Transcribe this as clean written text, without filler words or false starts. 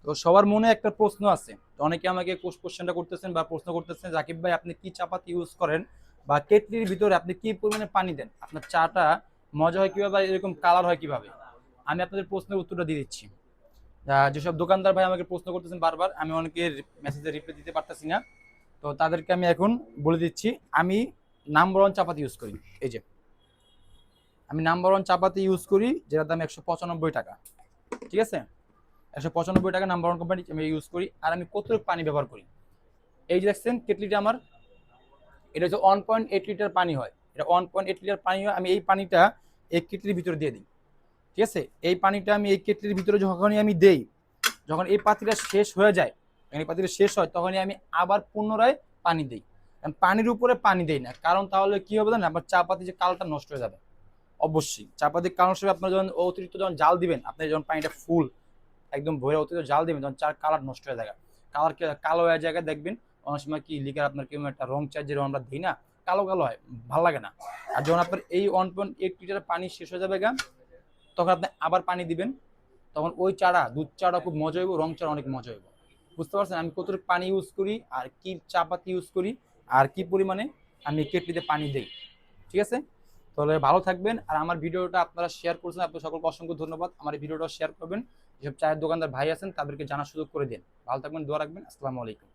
তো সবার মনে একটা প্রশ্ন আছে, তো অনেকে আমাকে কোশ্চেনটা করতেছেন বা প্রশ্ন করতেছেন, জাকিব ভাই আপনি কি চাপাতি ইউজ করেন বা কেটলির ভিতরে আপনি কি পরিমাণে পানি দেন, আপনার চাটা মজা হয় কিভাবে বা এরকম কালার হয় কিভাবে। আমি আপনাদের প্রশ্নের উত্তরটা দিয়ে দিচ্ছি। যেসব দোকানদার ভাই আমাকে প্রশ্ন করতেছেন বারবার, আমি অনেকের মেসেজে রিপ্লাই দিতে পারতেছি না, তো তাদেরকে আমি এখন বলে দিচ্ছি। আমি নাম্বার ওয়ান চাপাতি ইউজ করি। এই যে আমি নাম্বার ওয়ান চাপাতি ইউজ করি, যেটার দাম 195 টাকা। ঠিক আছে, 195 টাকা নাম্বার ওয়ান কোম্পানি আমি ইউজ করি। আর আমি কতটুকু পানি ব্যবহার করি, এই যে দেখছেন কেটলিটা আমার, এটা হচ্ছে 1.8 লিটার পানি হয়, এটা 1.8 লিটার পানি হয়। আমি এই পানিটা এই কেটলির ভিতরে দিয়ে দিই। ঠিক আছে, এই পানিটা আমি এই কেটলির ভিতরে যখনই আমি দেই, যখন এই পাতিটা শেষ হয়ে যায়, এই পাতিটা শেষ হয়, তখনই আমি আবার পুনরায় পানি দিই। পানির উপরে পানি দেই না, কারণ তাহলে কি হবে জানেন, আপনার চা পাতি যে কালারটা নষ্ট হয়ে যাবে। অবশ্যই চা পাতি কালার নষ্ট হবে। আপনার যখন অতিরিক্ত যখন জাল দিবেন, আপনি যখন পানিটা ফুল একদম ভরে অতিরিক্ত জাল দিবেন, তখন চার কালার নষ্ট হয়ে যায়, কালার কালো হয়ে জায়গায় দেখবেন। অনেক সময় কি লিকার আপনার কেমন একটা রং চাই, যেরকম আমরা দিই না, কালো কালো হয়, ভালো লাগে না। আর যখন আপনার এই 1.8 লিটার পানি শেষ হয়ে যাবে গা, তখন আপনি আবার পানি দিবেন, তখন ওই চারা দুধ চারা খুব মজা হইব, রং চারা অনেক মজা হইব। বুঝতে পারছেন আমি কতটুকু পানি ইউজ করি আর কি চা পাতি ইউজ করি আর কি পরিমাণে আমি কেটলিতে পানি দেই। ঠিক আছে, তাহলে ভালো থাকবেন। আর আমার ভিডিওটা আপনারা শেয়ার করছেন, আপনাদের সকলকে অসংখ্য ধন্যবাদ। আমার এই ভিডিওটা শেয়ার করবেন, যেসব চায়ের দোকানদার ভাই আছেন তাদেরকে জানার সুযোগ করে দিন। ভালো থাকবেন, দোয়া রাখবেন। আসসালামু আলাইকুম।